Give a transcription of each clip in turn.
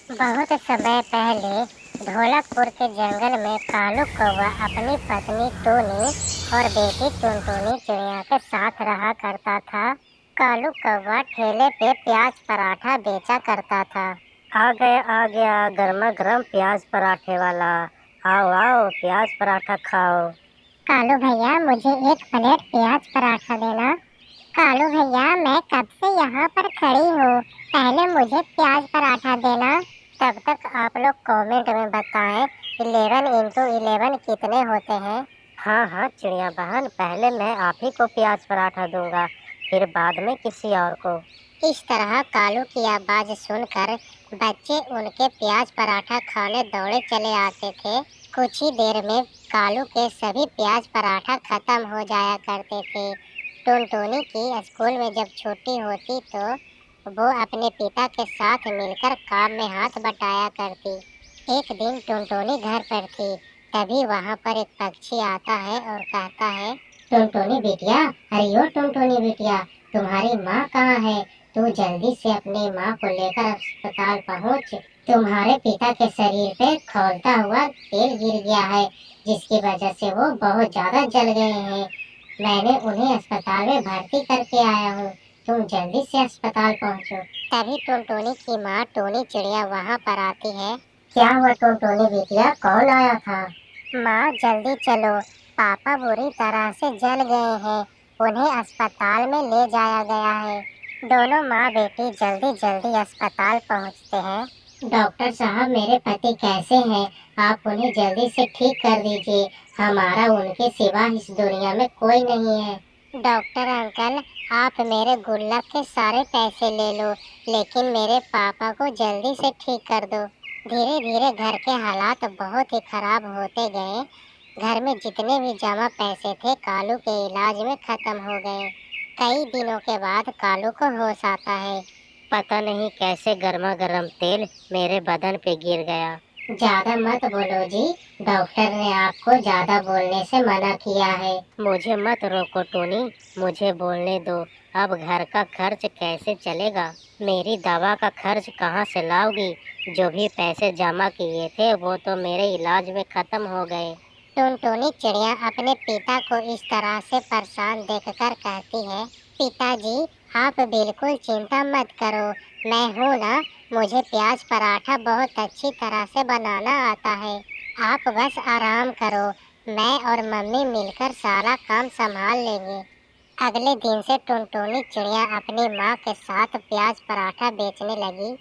बहुत समय पहले ढोलकपुर के जंगल में कालू कौवा अपनी पत्नी टोनी और बेटी टुनटुनी चिड़िया के साथ रहा करता था। कालू कौवा ठेले पे प्याज पराठा बेचा करता था। आ गया गर्मा गर्म प्याज पराठे वाला। आओ आओ प्याज पराठा खाओ। कालू भैया मुझे एक प्लेट प्याज पराठा देना। कालू भैया मैं कब से यहाँ पर खड़ी हूँ, पहले मुझे प्याज पराठा देना। तब तक आप लोग कमेंट में बताएं 11 into 11 कितने होते हैं। हाँ हाँ चिड़िया बहन, पहले मैं आप ही को प्याज पराठा दूंगा, फिर बाद में किसी और को। इस तरह कालू की आवाज सुनकर बच्चे उनके प्याज पराठा खाने दौड़े चले आते थे। कुछ ही देर में कालू के सभी प्याज पराठा खत्म हो जाया करते थे। टुनटुनी की स्कूल में जब छुट्टी होती तो वो अपने पिता के साथ मिलकर काम में हाथ बटाया करती। एक दिन टुनटुनी घर पर थी, तभी वहाँ पर एक पक्षी आता है और कहता है, टुनटुनी बिटिया, अरे ओ टुनटुनी बिटिया, तुम्हारी माँ कहाँ है? तू जल्दी से अपनी माँ को लेकर अस्पताल पहुँच। तुम्हारे पिता के शरीर पे खौलता हुआ तेल गिर गया है, जिसकी वजह से वो बहुत ज्यादा जल गए हैं। मैंने उन्हें अस्पताल में भर्ती करके आया हूँ, तुम जल्दी से अस्पताल पहुँचो। तभी टुनटुनी की माँ टोनी चिड़िया वहाँ पर आती है। क्या हुआ टुनटुनी बिटिया, कौन आया था? माँ जल्दी चलो, पापा बुरी तरह से जल गए हैं, उन्हें अस्पताल में ले जाया गया है। दोनों माँ बेटी जल्दी जल्दी अस्पताल पहुँचते हैं। डॉक्टर साहब मेरे पति कैसे हैं? आप उन्हें जल्दी से ठीक कर दीजिए, हमारा उनके सिवा इस दुनिया में कोई नहीं है। डॉक्टर अंकल, आप मेरे गुल्लक के सारे पैसे ले लो, लेकिन मेरे पापा को जल्दी से ठीक कर दो। धीरे धीरे घर के हालात बहुत ही खराब होते गए। घर में जितने भी जमा पैसे थे कालू के इलाज में खत्म हो गए। कई दिनों के बाद कालू को होश आता है। पता नहीं कैसे गर्मा गर्म तेल मेरे बदन पे गिर गया। ज्यादा मत बोलो जी, डॉक्टर ने आपको ज्यादा बोलने से मना किया है। मुझे मत रोको टोनी, मुझे बोलने दो। अब घर का खर्च कैसे चलेगा? मेरी दवा का खर्च कहाँ से लाओगी? जो भी पैसे जमा किए थे वो तो मेरे इलाज में खत्म हो गए। टुनटुनी चिड़िया अपने पिता को इस तरह से परेशान देखकर कहती है, पिताजी आप बिल्कुल चिंता मत करो, मैं हूँ ना, मुझे प्याज पराठा बहुत अच्छी तरह से बनाना आता है। आप बस आराम करो, मैं और मम्मी मिलकर सारा काम संभाल लेंगे। अगले दिन से टुनटुनी चिड़िया अपनी माँ के साथ प्याज पराठा बेचने लगी।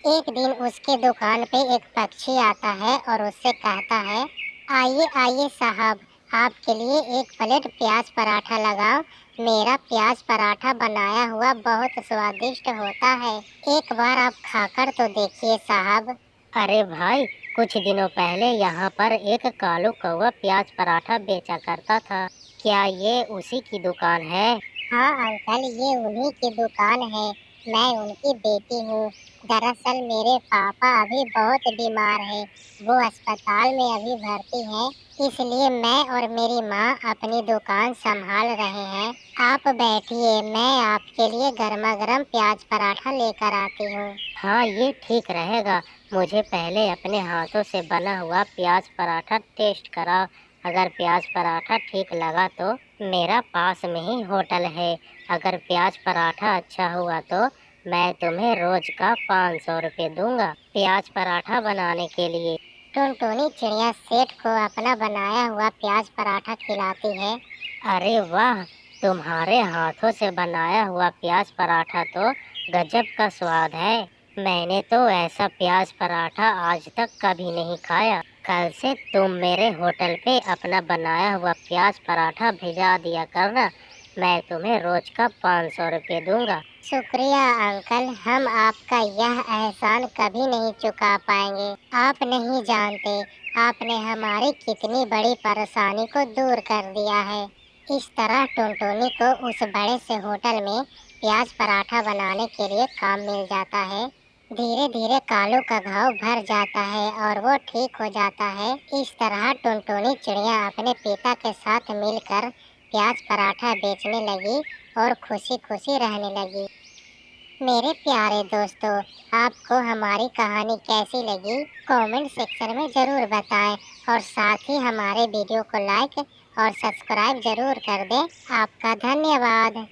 एक दिन उसके दुकान पे एक पक्षी आता है और उससे कहता है, आइए आइए साहब, आपके लिए एक प्लेट प्याज पराठा लगाओ। मेरा प्याज पराठा बनाया हुआ बहुत स्वादिष्ट होता है, एक बार आप खाकर तो देखिए साहब। अरे भाई, कुछ दिनों पहले यहाँ पर एक कालू कौवा प्याज पराठा बेचा करता था, क्या ये उसी की दुकान है? हाँ अंकल, ये उन्हीं की दुकान है, मैं उनकी बेटी हूँ। दरअसल मेरे पापा अभी बहुत बीमार हैं, वो अस्पताल में अभी भर्ती हैं, इसलिए मैं और मेरी माँ अपनी दुकान संभाल रहे हैं। आप बैठिए, मैं आपके लिए गर्मा गर्म प्याज पराठा लेकर आती हूँ। हाँ ये ठीक रहेगा, मुझे पहले अपने हाथों से बना हुआ प्याज पराठा टेस्ट कराओ। अगर प्याज पराठा ठीक लगा तो मेरा पास में ही होटल है, अगर प्याज पराठा अच्छा हुआ तो मैं तुम्हें रोज का 500 रुपये दूंगा प्याज पराठा बनाने के लिए। टुनटुनी चिड़िया सेठ को अपना बनाया हुआ प्याज पराठा खिलाती है। अरे वाह, तुम्हारे हाथों से बनाया हुआ प्याज पराठा तो गजब का स्वाद है। मैंने तो ऐसा प्याज पराठा आज तक कभी नहीं खाया। कल से तुम मेरे होटल पे अपना बनाया हुआ प्याज पराठा भिजा दिया करना, मैं तुम्हें रोज का 500 रुपये दूंगा। शुक्रिया अंकल, हम आपका यह एहसान कभी नहीं चुका पाएंगे। आप नहीं जानते आपने हमारी कितनी बड़ी परेशानी को दूर कर दिया है। इस तरह टुनटुनी को उस बड़े से होटल में प्याज पराठा बनाने के लिए काम मिल जाता है। धीरे धीरे कालू का घाव भर जाता है और वो ठीक हो जाता है। इस तरह टुनटुनी चिड़िया अपने पिता के साथ मिलकर प्याज पराठा बेचने लगी और खुशी खुशी रहने लगी। मेरे प्यारे दोस्तों, आपको हमारी कहानी कैसी लगी कमेंट सेक्शन में ज़रूर बताएं और साथ ही हमारे वीडियो को लाइक और सब्सक्राइब ज़रूर कर दें। आपका धन्यवाद।